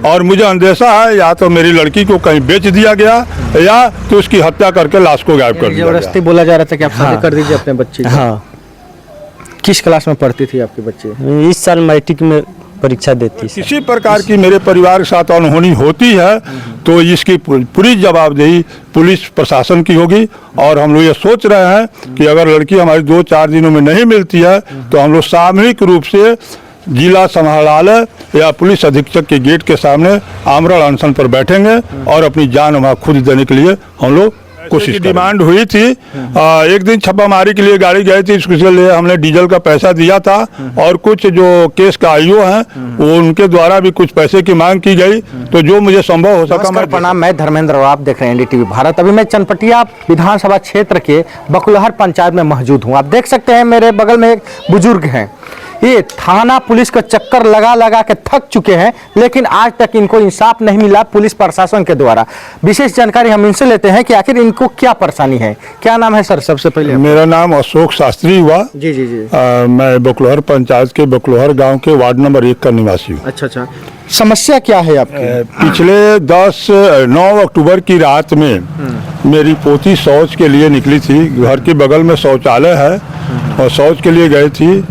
और मुझे अंदेशा है या तो मेरी लड़की को कहीं बेच दिया गया या तो उसकी हत्या करके लाश को गायब कर दिया गया। जबरदस्ती बोला जा रहा था कि आप शादी कर दीजिए अपने बच्चे की। हाँ, किस क्लास में पढ़ती थी आपकी बच्ची? इस साल मैट्रिक में परीक्षा देती है। किसी प्रकार की मेरे परिवार के साथ अनहोनी होती है तो इसकी पूरी जवाबदेही पुलिस प्रशासन की होगी। और हम लोग ये सोच रहे हैं कि अगर लड़की हमारी 2-4 दिनों में नहीं मिलती है तो हम लोग सामूहिक रूप से जिला समाहरणालय या पुलिस अधीक्षक के गेट के सामने आमरण अनशन पर बैठेंगे और अपनी जान वहाँ खुद देने के लिए हम लोग कोशिश। डिमांड हुई थी, एक दिन छापामारी के लिए गाड़ी गई थी, इसके लिए हमने डीजल का पैसा दिया था और कुछ जो केस का आईओ हैं वो उनके द्वारा भी कुछ पैसे की मांग की गई। तो जो मुझे संभव हो सका। प्रणाम, मैं धर्मेंद्र और आप देख रहे हैं एनडीटीवी भारत। अभी मैं चनपटिया विधानसभा क्षेत्र के बकुलहर पंचायत में मौजूद हूँ। आप देख सकते हैं मेरे बगल में एक बुजुर्ग हैं। ये थाना पुलिस का चक्कर लगा लगा के थक चुके हैं, लेकिन आज तक इनको इंसाफ नहीं मिला पुलिस प्रशासन के द्वारा। विशेष जानकारी हम इनसे लेते हैं कि आखिर इनको क्या परेशानी है। क्या नाम है सर? सबसे पहले मेरा नाम अशोक शास्त्री हुआ। जी जी जी। मैं बकुलहर पंचायत के बकुलहर गांव के वार्ड नंबर 1 का निवासी हूँ। अच्छा अच्छा, समस्या क्या है आपकी? पिछले 9 अक्टूबर की रात में मेरी पोती शौच के लिए निकली थी। घर के बगल में शौचालय है और शौच के लिए गई थी।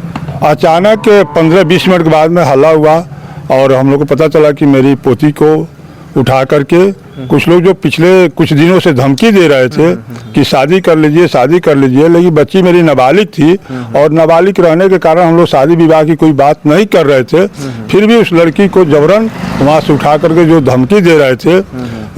अचानक 15-20 मिनट के बाद में हल्ला हुआ और हम लोग को पता चला कि मेरी पोती को उठा करके कुछ लोग जो पिछले कुछ दिनों से धमकी दे रहे थे कि शादी कर लीजिए शादी कर लीजिए, लेकिन बच्ची मेरी नाबालिग थी और नाबालिग रहने के कारण हम लोग शादी विवाह की कोई बात नहीं कर रहे थे। फिर भी उस लड़की को जबरन वहाँ से उठा करके जो धमकी दे रहे थे,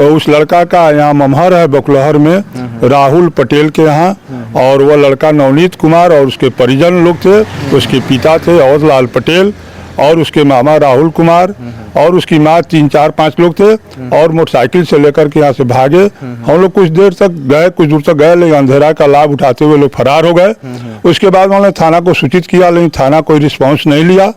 उस लड़का का यहाँ ममहर है बकुलहर में, राहुल पटेल के यहाँ, और वह लड़का नवनीत कुमार और उसके परिजन लोग थे। उसके पिता थे और लाल पटेल और उसके मामा राहुल कुमार और उसकी माँ 3-4-5 लोग थे और मोटरसाइकिल से लेकर के यहाँ से भागे। हम लोग कुछ देर तक गए, कुछ दूर तक गए, लेकिन अंधेरा का लाभ उठाते हुए लोग फरार हो गए। उसके बाद हमने थाना को सूचित किया, लेकिन थाना कोई रिस्पांस नहीं लिया।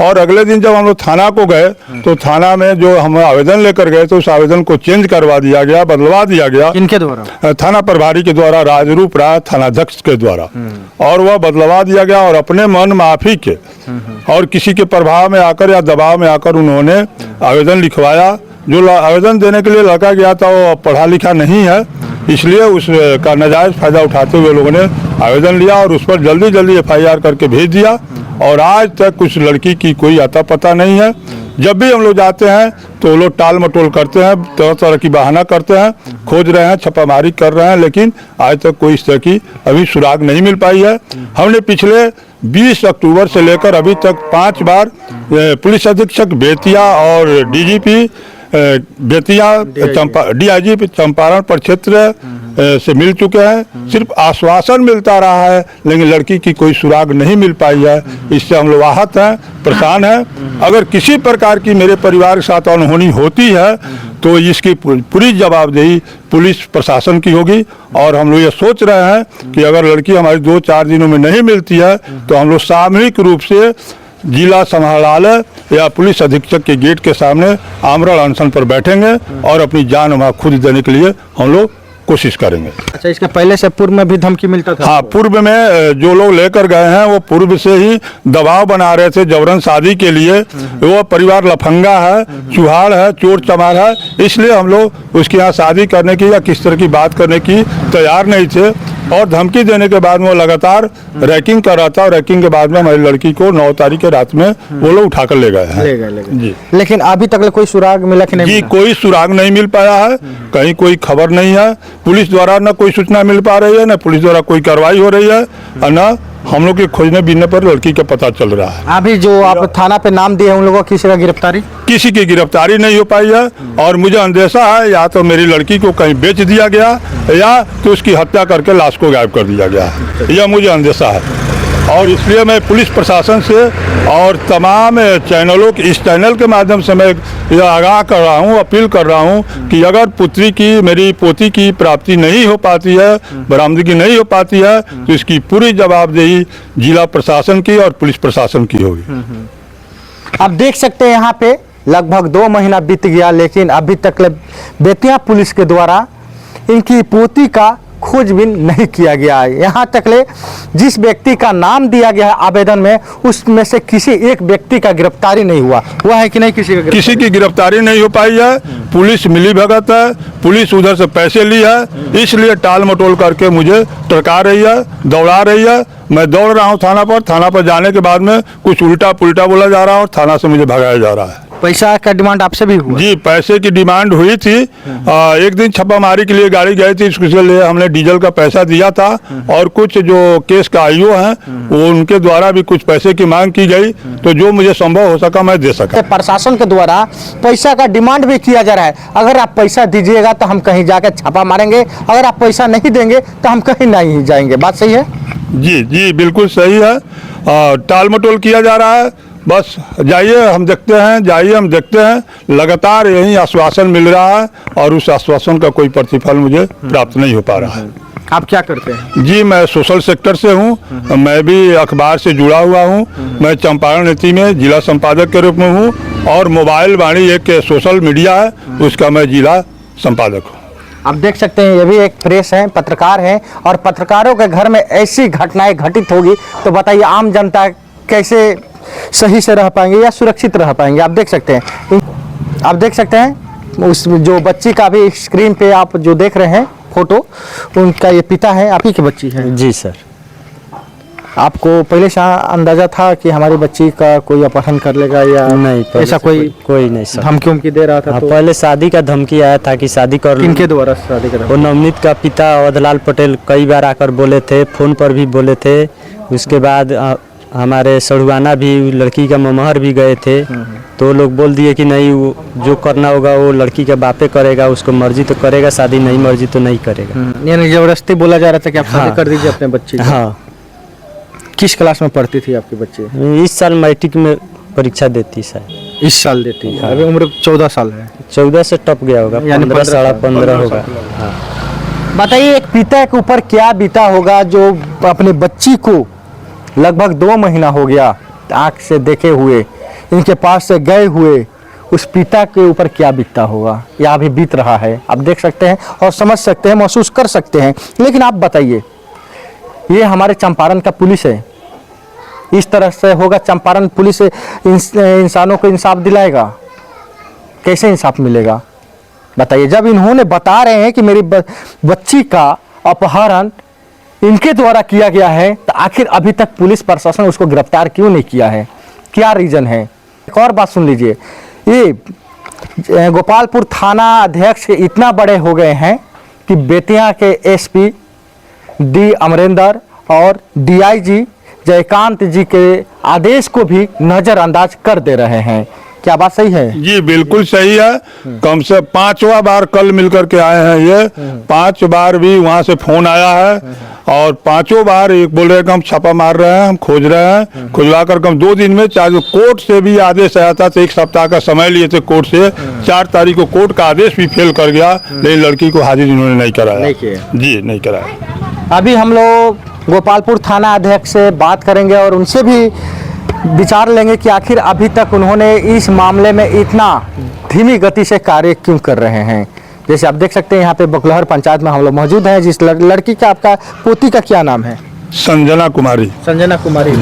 और अगले दिन जब हम लोग थाना को गए तो थाना में जो हम आवेदन लेकर गए तो उस आवेदन को चेंज करवा दिया गया, बदलवा दिया गया। किनके द्वारा? थाना प्रभारी के द्वारा, राजरूप राय थानाध्यक्ष के द्वारा, और वह बदलवा दिया गया। और अपने मन माफी के और किसी के प्रभाव में आकर या दबाव में आकर उन्होंने आवेदन लिखवाया। जो आवेदन देने के लिए लड़का गया था वो पढ़ा लिखा नहीं है, इसलिए उसका नाजायज फायदा उठाते हुए लोगों ने आवेदन लिया और उस पर जल्दी जल्दी FIR करके भेज दिया। और आज तक उस लड़की की कोई आता पता नहीं है। जब भी हम लोग जाते हैं तो वो लोग टाल मटोल करते हैं, तरह तरह की बहाना करते हैं, खोज रहे हैं, छापामारी कर रहे हैं, लेकिन आज तक कोई इस तरह की अभी सुराग नहीं मिल पाई है। हमने पिछले 20 अक्टूबर से लेकर अभी तक 5 बार पुलिस अधीक्षक बेतिया और DGP बेतिया DIG चंपारण प्रक्षेत्र से मिल चुके हैं। सिर्फ आश्वासन मिलता रहा है, लेकिन लड़की की कोई सुराग नहीं मिल पाई है। इससे हम लोग आहत हैं, परेशान हैं। अगर किसी प्रकार की मेरे परिवार के साथ अनहोनी होती है तो इसकी पूरी जवाबदेही पुलिस प्रशासन की होगी। और हम लोग ये सोच रहे हैं कि अगर लड़की हमारी 2-4 दिनों में नहीं मिलती है तो हम लोग सामूहिक रूप से जिला समाहरणालय या पुलिस अधीक्षक के गेट के सामने आमरण अनशन पर बैठेंगे और अपनी जान वहाँ खुद देने के लिए हम लोग कोशिश करेंगे। अच्छा, इसके पहले से पूर्व में भी धमकी मिलता था? हाँ, पूर्व में जो लोग लेकर गए हैं वो पूर्व से ही दबाव बना रहे थे जबरन शादी के लिए। वो परिवार लफंगा है, चुहाड़ है, चोर चमार है, इसलिए हम लोग उसके यहाँ शादी करने की या किस तरह की बात करने की तैयार नहीं थे। और धमकी देने के बाद में वो लगातार रैकिंग कर रहा था और रैकिंग के बाद में हमारी लड़की को 9 तारीख के रात में वो लोग उठाकर ले गए हैं। जी, लेकिन अभी तक कोई सुराग मिला कि नहीं? जी, कोई सुराग नहीं मिल पाया है, कहीं कोई खबर नहीं है। पुलिस द्वारा न कोई सूचना मिल पा रही है, न पुलिस द्वारा कोई कार्रवाई हो रही है, और न हम लोग के खोजने बीनने पर लड़की का पता चल रहा है। अभी जो आप थाना पे नाम दिए उन लोगों की किसी का गिरफ्तारी? किसी की गिरफ्तारी नहीं हो पाई है। और मुझे अंदेशा है या तो मेरी लड़की को कहीं बेच दिया गया या तो उसकी हत्या करके लाश को गायब कर दिया गया है, यह मुझे अंदेशा है। और इसलिए मैं पुलिस प्रशासन से और तमाम चैनलों के, इस चैनल के माध्यम से मैं यह आगाह कर रहा हूँ, अपील कर रहा हूँ कि अगर पुत्री की, मेरी पोती की प्राप्ति नहीं हो पाती है, बरामदगी नहीं हो पाती है, तो इसकी पूरी जवाबदेही जिला प्रशासन की और पुलिस प्रशासन की होगी। आप देख सकते हैं यहाँ पे लगभग 2 महीना बीत गया, लेकिन अभी तक बेतिया पुलिस के द्वारा इनकी पोती का खोजबीन नहीं किया गया है। यहाँ तक ले जिस व्यक्ति का नाम दिया गया है आवेदन में, उसमें से किसी एक व्यक्ति का गिरफ्तारी नहीं हुआ है कि नहीं? किसी की गिरफ्तारी नहीं हो पाई है। पुलिस मिली भगत है, पुलिस उधर से पैसे ली है, इसलिए टाल मटोल करके मुझे टरका रही है, दौड़ा रही है। मैं दौड़ रहा हूँ थाना पर जाने के बाद में कुछ उल्टा पुल्टा बोला जा रहा है और थाना से मुझे भगाया जा रहा है। पैसा का डिमांड आपसे भी हुआ? जी, पैसे की डिमांड हुई थी। एक दिन छापामारी के लिए गाड़ी गई थी, इसके लिए हमने डीजल का पैसा दिया था और कुछ जो केस का आईओ हैं वो उनके द्वारा भी कुछ पैसे की मांग की गई, तो जो मुझे संभव हो सका मैं दे सका। प्रशासन के द्वारा पैसा का डिमांड भी किया जा रहा है, अगर आप पैसा दीजिएगा तो हम कहीं जाकर छापा मारेंगे, अगर आप पैसा नहीं देंगे तो हम कहीं नहीं जाएंगे। बात सही है? जी जी, बिल्कुल सही है। टाल मटोल किया जा रहा है। बस जाइए हम देखते हैं, जाइए हम देखते हैं। लगातार यही आश्वासन मिल रहा है और उस आश्वासन का कोई प्रतिफल मुझे प्राप्त नहीं हो पा रहा है। आप क्या करते हैं? जी, मैं सोशल सेक्टर से हूँ, मैं भी अखबार से जुड़ा हुआ हूँ। मैं चंपारण नीति में जिला संपादक के रूप में हूँ और मोबाइल वाणी एक सोशल मीडिया है, उसका मैं जिला संपादक हूँ। आप देख सकते हैं ये भी एक प्रेस है, पत्रकार हैं, और पत्रकारों के घर में ऐसी घटनाएं घटित होगी तो बताइए आम जनता कैसे सही से रह पाएंगे या सुरक्षित रह पाएंगे? आप देख सकते हैं उस जो बच्ची का भी स्क्रीन पे आप जो देख रहे हैं फोटो, उनका ये पिता है, आप ही की बच्ची है? जी सर। आपको पहले से अंदाजा था कि हमारी बच्ची का कोई अपहरण कर लेगा या नहीं? ऐसा कोई नहीं सर। धमकी उमकी दे रहा था? हाँ, तो पहले शादी का धमकी आया था कि शादी कर। किनके द्वारा शादी कर? वो नवनीत का पिता अवधलाल पटेल कई बार आकर बोले थे, फोन पर भी बोले थे। उसके बाद हमारे सड़ुआना भी लड़की का ममहर भी गए थे, तो लोग बोल दिए कि नहीं, वो जो करना होगा वो लड़की के बापे करेगा, उसको मर्जी तो करेगा शादी, नहीं मर्जी तो नहीं करेगा। यानी जबरदस्ती बोला जा रहा था कि आप शादी कर दीजिए अपने बच्चे की। हाँ। किस क्लास में पढ़ती थी आपकी बच्ची? इस साल मैट्रिक में परीक्षा देती सर। इस साल देती है? अभी उम्र 14 साल है। 14 से टप गया होगा, यानी 15 होगा। बताइए एक पिता के ऊपर क्या बीता होगा जो अपनी बच्ची को लगभग 2 महीना हो गया आंख से देखे हुए, इनके पास से गए हुए, उस पिता के ऊपर क्या बीतता होगा या अभी बीत रहा है? आप देख सकते हैं और समझ सकते हैं, महसूस कर सकते हैं। लेकिन आप बताइए, ये हमारे चंपारण का पुलिस है, इस तरह से होगा? चंपारण पुलिस इंसानों को इंसाफ दिलाएगा? कैसे इंसाफ मिलेगा बताइए? जब इन्होंने बता रहे हैं कि मेरी बच्ची का अपहरण इनके द्वारा किया गया है, तो आखिर अभी तक पुलिस प्रशासन उसको गिरफ्तार क्यों नहीं किया है? क्या रीजन है? एक और बात सुन लीजिए, ये गोपालपुर थाना अध्यक्ष इतना बड़े हो गए हैं कि बेतिया के एसपी डी अमरेंद्र और डीआईजी जयकांत जी के आदेश को भी नजरअंदाज कर दे रहे हैं। क्या बात सही है? जी बिल्कुल सही है। कम से 5वां बार कल मिलकर के आए हैं ये, 5 बार भी वहाँ से फोन आया है और 5 बार एक बोल रहे हैं कि हम छापा मार रहे हैं, हम खोज रहे हैं, खुजवा कर कम 2 दिन में, चाहे कोर्ट से भी आदेश आया था तो 1 सप्ताह का समय लिए थे कोर्ट से, 4 तारीख को कोर्ट का आदेश भी फेल कर गया, लेकिन लड़की को हाजिर इन्होंने नहीं कराया। जी नहीं कराया। अभी हम लोग गोपालपुर थाना अध्यक्ष से बात करेंगे और उनसे भी विचार लेंगे कि आखिर अभी तक उन्होंने इस मामले में इतना धीमी गति से कार्य क्यों कर रहे हैं। जैसे आप देख सकते हैं यहाँ पे बकुलहर पंचायत में हम लोग मौजूद हैं। जिस लड़की का, आपका पोती का क्या नाम है? संजना कुमारी। संजना कुमारी।